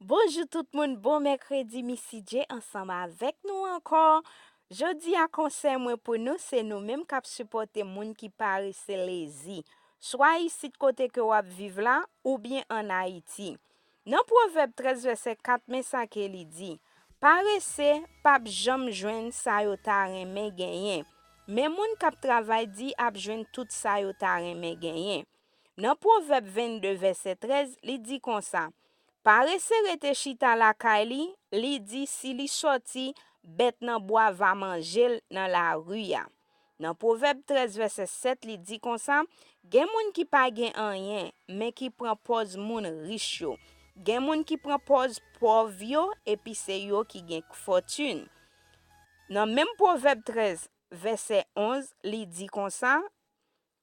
Bonjour tout le monde, bon mercredi, Missy J, ensemble avec nous encore. Jeudi à conseil moi pour nous, c'est nous-mêmes qui supporter moun qui paraissent lazy. Soit ici de côté que wap vive là, ou bien en Haïti. Dans Proverbe 13, verset 4, mais ça que li dit. Paresse, pap jam jwen sa yo ta reme genyen. Mais moun kap travail dit ap jwen tout sa yo ta reme genyen. Dans Proverbe 22, verset 13, li dit comme ça. Paresse rete chita la kay li di si li sorti, bet nan bois va manger dans la rue ya. Dans Proverbe 13 verset 7 li dit comme ça, gen moun ki pa gen anyen, men ki pran pose moun riche yo. Gen moun ki pran pose pauvre yo, epi se yo ki gen fortune. Dans même Proverbe 13 verset 11 li dit comme ça,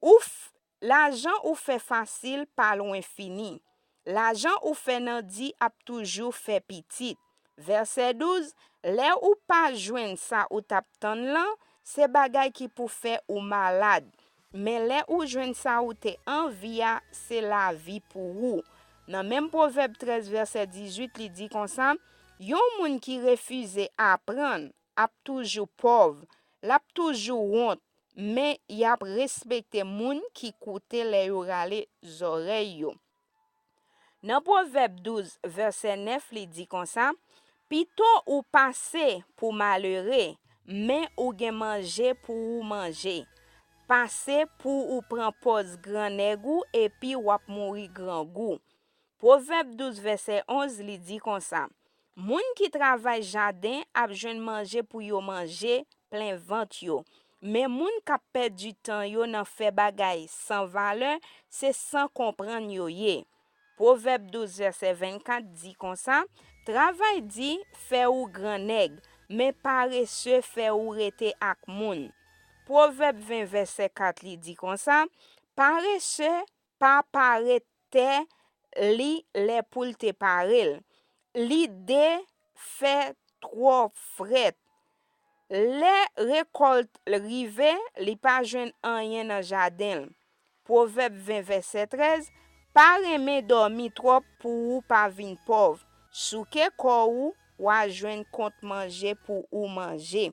ouf, l'argent ou fait facile pas loin fini. L'argent ou fait nan di ap toujours fait petit. Verset 12, le ou pas joindre ça ou tap tan lan, se bagay ki pou fait ou malade. Mais le ou joindre ça ou te envia, c'est la vie pour ou. Dans même Proverbe 13 verset 18 li dit comme ça, yon moun qui refuse apprendre, ap toujours pauvre, l'ap toujours honte, mais y ap respecté moun qui koute le yo rale zorey yo. Dans Proverbe 12, verset 9, li dit comme ça, Pito ou passe pour malheureux, mais ou gen manger pour ou manger. Passe pour ou prend pose grand nègou et puis ou ap mouri grand goût. Proverbe 12, verset 11, li dit comme ça. Moun qui travaille jardin ap jwenn manger pour yo manger plein ventre yo. Mais moun k'ap perd du temps yo nan fait bagay sans valeur, c'est sans comprendre yo ye. Proverbe 12, verset 24 dit comme ça, travail dit fait ou grand nègre, mais paresseux fait ou rete ak moun. Proverbe 20, verset 4 li dit comme ça, paresseux pas parete li les pou te parel. Li de fait trop fret. Les récoltes rive, li pa jwen anyen nan jardin. Proverbe 20, verset 13, pa reme dormi trop pour ou pa vin pauvre. Souke ko ou a jwen kont manger pour ou manger.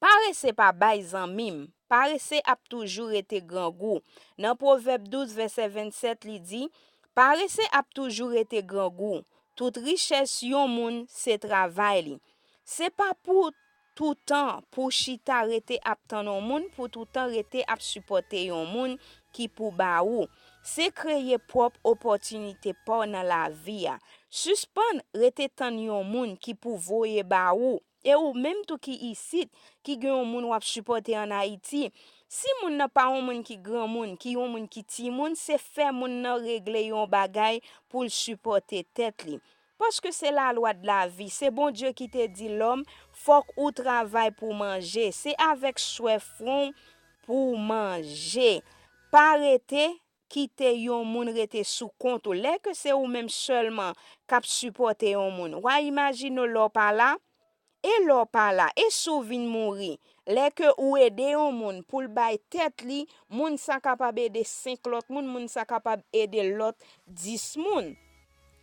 Paresse pa bay zanmim, paresse ap toujours ete grand goût. Dans Proverbe 12, verset 27, li dit, paresse ap toujours ete grand goût. Toute richesse yon moun se travail li. C'est pas pour tout temps pour chita rete ap tan yon moun, pour tout temps rete ap supporter yon moun qui pou ba ou. C'est créer propre opportunité pour dans la vie. Suspend rete tan yon moun qui pou voye ba ou. Et ou même tout qui ici, qui gen yon moun wap supporter en Haïti, si moun nan pa yon moun qui grand moun, qui yon moun qui ti moun, c'est fait moun nan régler yon bagay pour le supporter tête li. Parce que c'est la loi de la vie. C'est bon Dieu qui te dit l'homme, faut ou travail pour manger. C'est avec souhait front pour manger. Pas arrêter quitter yon moun rete sous compte ou lè que c'est ou même seulement k'ap supporter yon moun. Wa imagine l'or pa la, et l'or pa la, et sou vin mouri. Lè que ou aider yon moun pou l'bay tête li, moun sa capable aider 5 lot moun, moun sa capable aider lot 10 moun.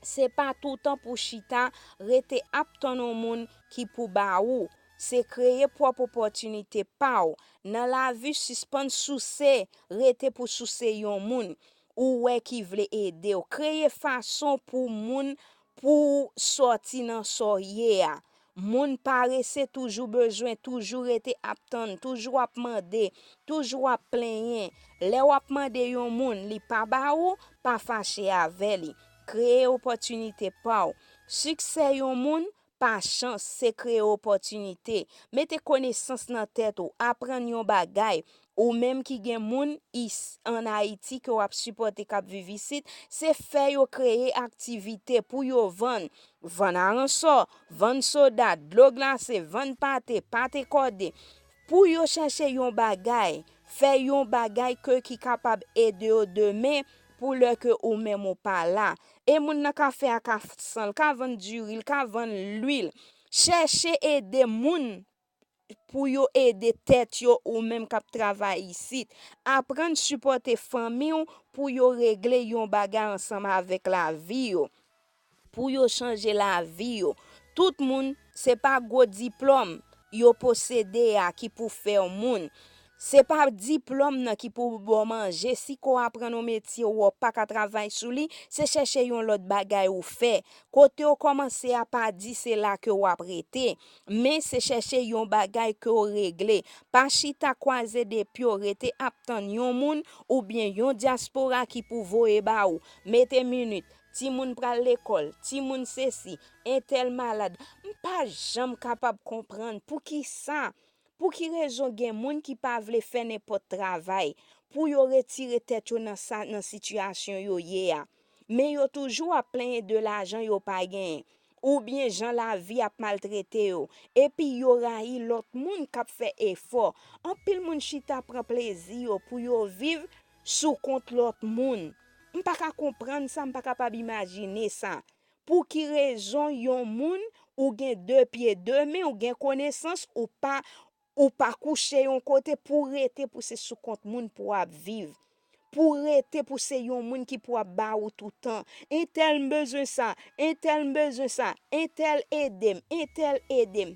C'est pas tout temps pour chita rete ap ton moun qui pou ba ou. C'est créer propre opportunité pa ou. Dans la vie suspend souci rete pour souci yon moun ou ouais qui vle aider ou. Créer façon pour moun pour sortir dans soye a. Moun paresse toujours besoin, toujours rete ap ton, toujours ap mande, toujours ap plaigner. Le ou ap mande yon moun li pa ba ou, pa fâché avec li. Créer opportunité pa ou. Succès yon moun, pas chance, c'est créer opportunité. Mettez connaissance dans tête ou, apprendre yon bagay. Ou même qui gen moun en Haïti que ou ap supporter k'ap viv ici, c'est fait yo créer activité pour yo vendre. Vendre aranso, vendre soda, d'eau glacée, vendre pâté cordé. Pour yo chercher yon bagay, faire yon bagay que qui capable aider yo demain pour le que ou même ou pas là. Et moun nan ka fait ka san, ka vendre du riz, ka vendre l'huile. Chercher aider moun pour yo aider tête yo ou même k'ap travail ici. Apprendre supporter famille pour yo régler yon bagay ensemble avec la vie yo. pour yo changer la vie yo. Tout moun, c'est pas gros diplôme yo possédé à qui pour faire moun. C'est pas diplôme nan qui pour bon manger. Si ko apprend un métier ou pas ka travail sou li, c'est chercher yon lot bagay ou fait. Côté ou commencer à pas dire c'est là que ou aprete, mais c'est chercher yon bagay que ou régler. Pas chita croiser des pieds rete aptan yon moun ou bien yon diaspora qui pour voye ba ou. Mettez minute. Ti moun pral l'école, ti moun ceci, un tel malade. Pas jamais capable comprendre pour qui ça. Pour qui raison gen moun qui pa vle faire n'importe travail pour yo retirer tête yo dans situation yo ye a. Mais yo toujours à plein de l'argent yo pa gen. Ou bien gens la vie a maltraité yo. Et puis yo raï l'autre moun k'ap fait effort. En pile moun chita prend plaisir yo pour yo vivre sous compte l'autre moun. M'pa ka comprendre ça, m'pa capable imaginer ça. Pour qui raison yon moun ou gen deux pieds deux mains ou gen connaissance ou pas coucher yon côté pour rester pour se sous compte moun pour vivre. Pour rester pour se yon moun qui pour ba ou tout temps. Un tel besoin ça, un tel besoin ça, un tel edem, un tel edem.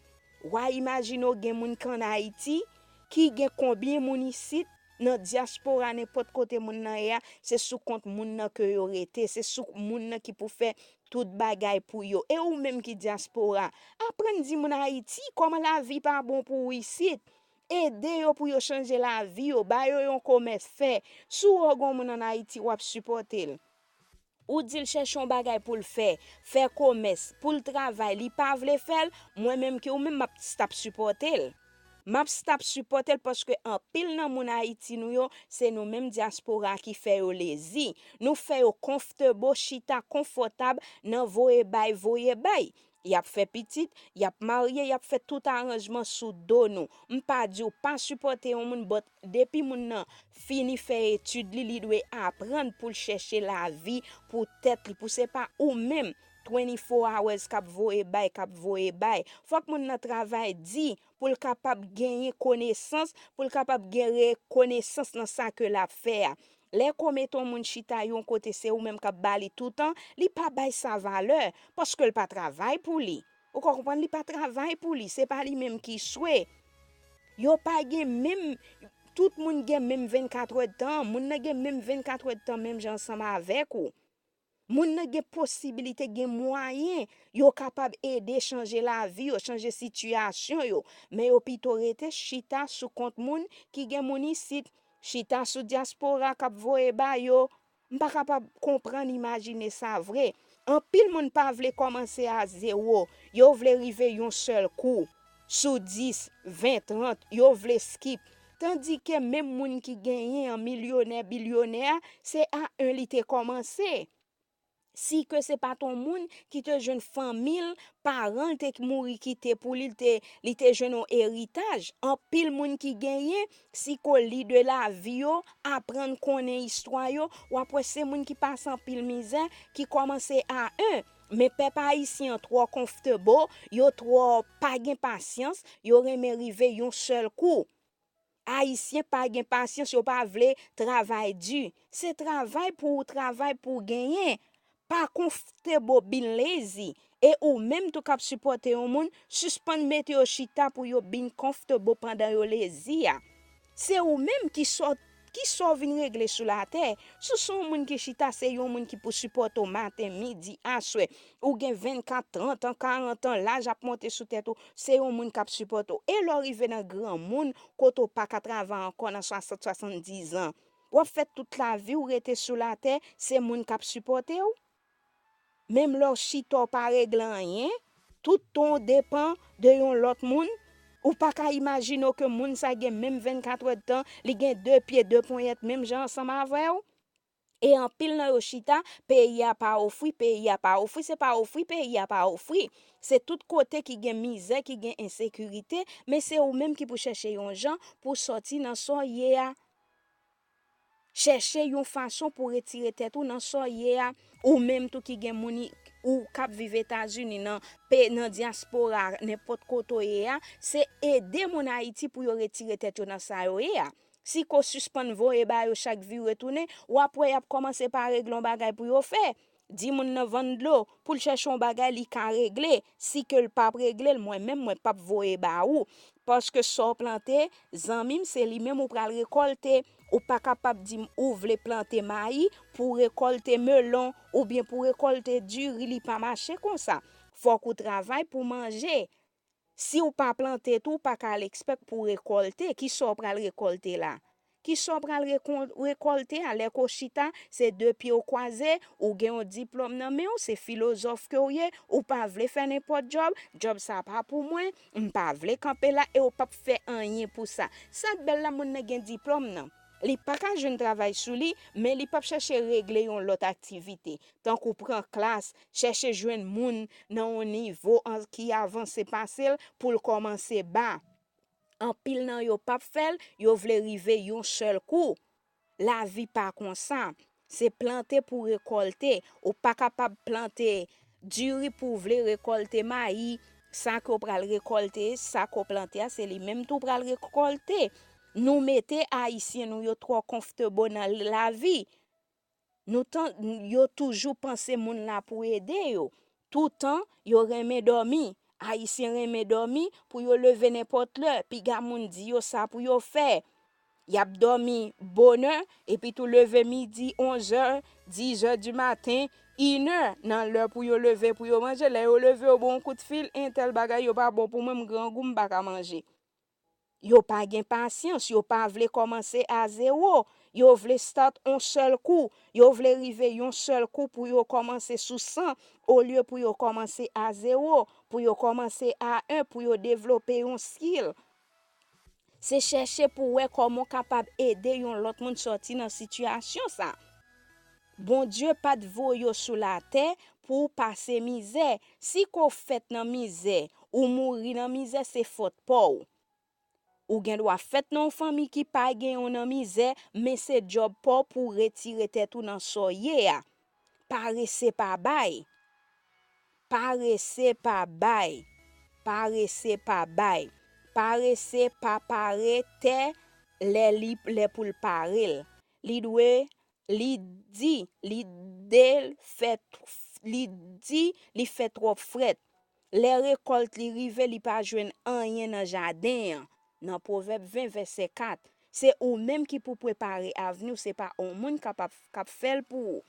Wa imagine gen moun kan Haïti qui gen combien moun ici dans diaspora n'importe côté moun nan ya, c'est sous compte moun nan que yo rete, c'est sous moun nan qui pour faire tout bagay pour yo. Et ou même qui diaspora, apprendre di moun Haïti comment la vie pas bon pour ici. Aider yo pour yo changer la vie yo, ba yo yon commerce fait. Sou gon moun en Haïti ou ap supporter. Ou dit cherche un bagay pour le faire commerce, pour le travail, li pa vle faire, moi même que ou même m'a stop supporter. M'a stop supporter parce que en pile nan moun Haïti nou yo, c'est nous même diaspora qui fait yo lezi. Nous fait yo comfortable, chita confortable nan voye bay. Y a fait petite, y a marié, y a fait tout arrangement sous dos nous. M'pa di ou pas supporter un moun but depuis moun nan fini fait étude li doit apprendre pour chercher la vie pour tête li pour c'est pas ou même 24 hours k'ap voye bay. Faut que moun nan travail di pour capable gagner connaissance, pour capable gagner connaissance dans ça que la faire. Les commettons moun chita yon côté c'est ou même k'ap bali tout temps, li pa bay sa valeur parce que il pas travail pour li. Ou comprendre li pas travail pour li, c'est pas li même qui souhait. Yo pa gen même tout moun gen même 24 heures de temps, moun nan gen même 24 heures de temps même ensemble avec ou. Moun nan gen possibilité gen moyen yo capable aider changer la vie yo changer situation yo mais yo pito rete chita sous compte moun qui gen moun ici chita sous diaspora k'ap voye ba yo m'pa capable comprendre imaginer ça vrai en pile moun pa vle commencer à zéro yo vle rive yon seul coup sous 10 20 30 yo vle skip tandis que même moun qui gagne en millionnaire billionnaire c'est à un li te commencé. Si que c'est pas ton moun qui te jeune famille, parents te mouri quitté pour li te jeune un héritage. En pile moun qui gagne, si ko li de la vie yo, apprendre connaît histoire yo, ou après c'est moun qui passe en pile misère qui commence à un. Mais peuple haïtien trop comfortable, yo trop pas gen patience, yo reme rive yon seul coup. Haïtien pas gen patience, yo pas vle travail dur. C'est travail pour gagner. Pas comfortable bin lazy et ou même tout cap supporter un moun suspend mettre chita pour yo bin comfortable pendant yo lazy. C'est ou même qui sort vinn régler sur la terre. Ce sont moun qui chita c'est yon moun qui pour supporter au matin midi à soir ou gen 24 30 ans 40 ans l'âge a monter sous tête c'est yon moun qui supporter et l'arrivé dans grand moun koto pas ka travailler encore dans 60 70 ans. Ou fait toute la vie ou rete sur la terre c'est moun qui supporter ou. Même leur chito pas règle rien, tout ton dépend de yon l'autre moun. Ou pas ka imaginer que moun sa gen même 24 heures de temps, li gen 2 pieds 2 poignettes même gens ensemble avec ou. Et en pile nan yo chita, pays a pas offri, c'est pas offri, pays a pas offri. C'est tout côté qui gen misère, qui gen insécurité, mais c'est ou même qui pour chercher yon gens pour sortir dans son yéa. Chercher une façon pour retirer tête ou dans soye ou même tout qui gen mouni ou k'ap vive États-Unis dans diaspora n'importe côté c'est aider mon Haïti pour yo retirer tête dans ça yo si ko suspend voye ba yo chaque vie retourner ou après y a commencé par régler bagay pour yo faire Di moun nan vendre l'eau pour chercher un bagay li ka régler. Si que le pas régler, moi-même moi pas voyer ba ou parce que so planté, zanmim c'est li même ou pral récolter ou pas capable di ou vle planter maïs pour récolter melon ou bien pour récolter du riz li pas marcher comme ça. Faut qu'on travaille pour manger. Si ou pas planter tout, pas qu'à l'expect pour récolter, qui so pral récolter là? Qui so pral récolter à l'écochita, c'est deux pieds au croisé, ou gen un diplôme nan men ou, c'est philosophe que ou pas vle faire n'importe job ça pas pour moi, pas vle camper là et ou pas faire rien pour ça. Ça belle la moun gen diplôme nan. Li pa ka jeune travail sou li, mais li pa chercher régler yon lot activité. Tant qu'on prend classe, chercher joindre moun nan un niveau qui avance passel pour commencer bas. En pile nan yo pas fel, yo vle rive yon seul coup. La vie pas comme ça. C'est planter pour récolter. Ou pas capable planter du riz pour vle récolter maïs, ça qu'on pral récolter, ça qu'on planter, c'est li même tout pral récolter. Nous mettez haïtiens nous yo trop confortable dans la vie. Nous yo toujours pensé moun la pour aider yo. Tout temps yo reme dormi. Haïtien reme dormi pour yo lever n'importe l'heure. Puis ga moun di yo ça pour yo faire. Y a dormi bonheur et puis tout lever midi 11h, 10h du matin, 1h dans l'heure pour yo lever pour yo manger. Là yo lever au bon coup de fil, un tel bagay yo pas bon pour même grand goût m'pa manger. Yo pas gen patience, yo pas vle commencer à zéro. Yo vle start un seul coup. Yo vle rive un seul coup pour yo commencer sous 100 au lieu pour yo commencer à zéro, pour yo commencer à 1 pour yo développer un skill. C'est chercher pour ouais comment capable aider yon l'autre monde sorti dans situation ça. Bon Dieu pas de voyo sous la terre pour passer misère. Si qu'on fait dans misère ou mourir dans misère c'est faute pour ou gen doit fait non famille qui pa gen yon nan misère mais c'est job pour retirer tête ou dans soye a. Paresse pa bay. Paresse pa bay. Paresse pa bay. Paresse pa pare te les pour parel. Li dwe li di li fait trop fret. Les récoltes li rive li pa jwenn anyen nan jardin. Dans Proverbe 20 verset 4, c'est ou même qui pour préparer avenir, c'est pas un monde capable faire pour.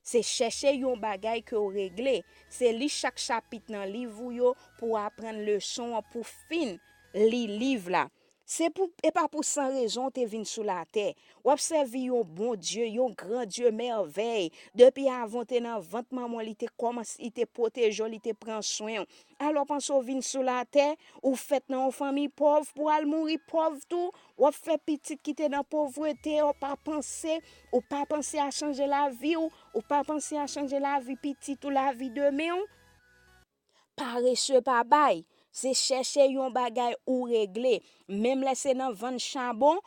C'est chercher yon bagay que ou régler. C'est li chaque chapitre dans livre yo pour apprendre leçon pour fin li livre là. C'est pour et pas pour sans raison te vinn sous la terre. Ou observe yon bon Dieu, yon grand Dieu merveille. Depuis avant te dans ventre maman li te commence il te protège, il te prend soin. Alors pense ou vinn sous la terre ou fait dans une famille pauvre pour al mourir pauvre tout. Ou fait petit qui te dans pauvreté, ou pas penser à changer la vie ou pas penser à changer la vie petit ou la vie demain. Paresseux pas bail. C'est chercher yon bagay ou régler. Même laisser dans vendre charbon,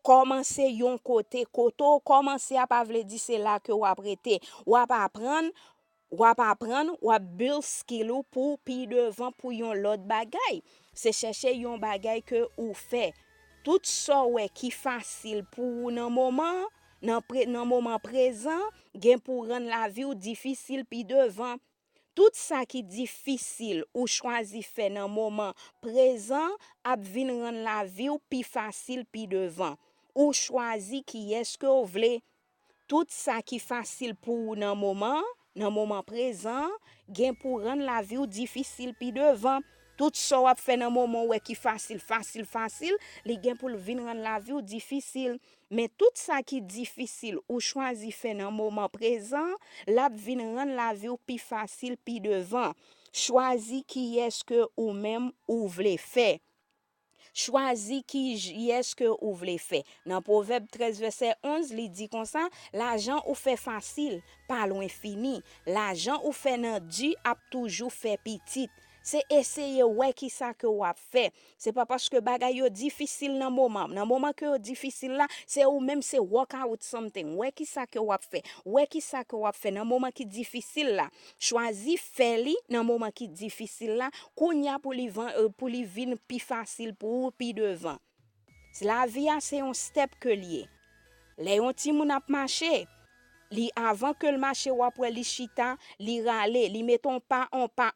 commencer yon côté koto, commencer à pas vle di c'est là que ou apprêter. Ou apprendre, ou build skill ou pour pi devant pour yon l'autre bagay. C'est chercher yon bagay que ou fait. Tout ça ouais qui facile pour nan moment, nan moment présent, gen pour rendre la vie ou difficile pi devant. Tout ça qui difficile ou choisi faire dans moment présent ap vin rendre la vie ou pi facile pi devant. Ou choisi qui est-ce que vous voulez. Tout ça qui facile pour dans moment présent, gen pour rendre la vie ou difficile pi devant. Tout ça wap fait dans moment ouais qui facile, li gen pour vin rendre la vie ou difficile. Mais tout ça qui difficile ou choisi faire dans moment présent, la vin rendre la vie ou pi facile pi devant. Choisi qui est-ce que ou même ou voulez faire. Choisi qui est-ce que ou voulez faire. Dans Proverbe 13 verset 11, li dit comme ça, l'argent ou fait facile, pas loin fini. L'argent ou fait nan di ap toujours fait petit. C'est essayer ouais qui ça que ou a fait. C'est pas parce que bagay yo difficile dans moment que yo difficile là, c'est ou même c'est work out something. Ouais qui ça que ou a fait. Ouais qui ça que ou a fait dans moment qui difficile là. Choisi faire li dans moment qui difficile là, kounya pour li vin pi facile pour pi devant. La vie c'est un step que lié. Les yon ti moun ap marché. Li avant que le marché ou après li chita, li rale, li meton pas, on pas.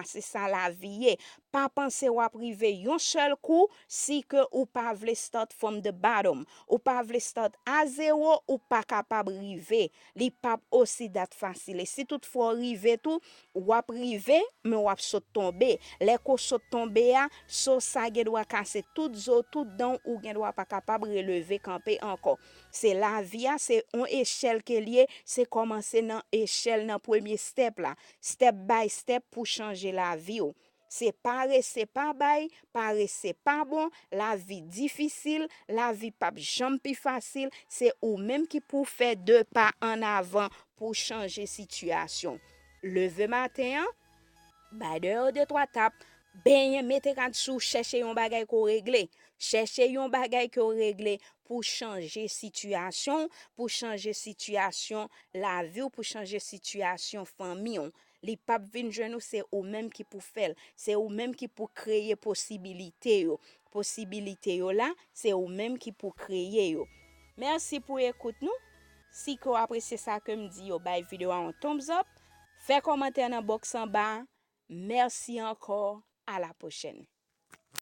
C'est ça la vie. Pas penser ou privé yon seul coup si que ou pas vle start from the bottom. Ou pas vle start à zéro ou pas capable river. Li pas aussi dat facile. Si toutefois river tout, ou ap rive, mais ou ap saute tomber. Les ko saute tomber a, so sa gen doit casser tout zo, tout don ou gen doit pas capable relever camper encore. C'est la vie, c'est une échelle que lié, c'est commencer dans échelle dans premier step là, step by step pour changer la vie. C'est pas bail, c'est pas bon, la vie difficile, la vie pas jamais plus facile, c'est ou même qui pour faire deux pas en avant pour changer situation. Lever matin, bay de trois tapes, ben mettez en dessous, chercher un bagay qu'on régler. Chercher un bagay qu'on régler pour changer situation, la vie ou pour changer situation famille. Les papes vin nous c'est ou même qui pour faire, c'est ou même qui pour créer possibilité yo. Possibilité yo là, c'est ou même qui pour créer yo. Merci pour écouter nous. Si vous appréciez ça que me dit yo, bay vidéo en thumbs up. Fais commentaire dans box en bas. Merci encore. À la prochaine.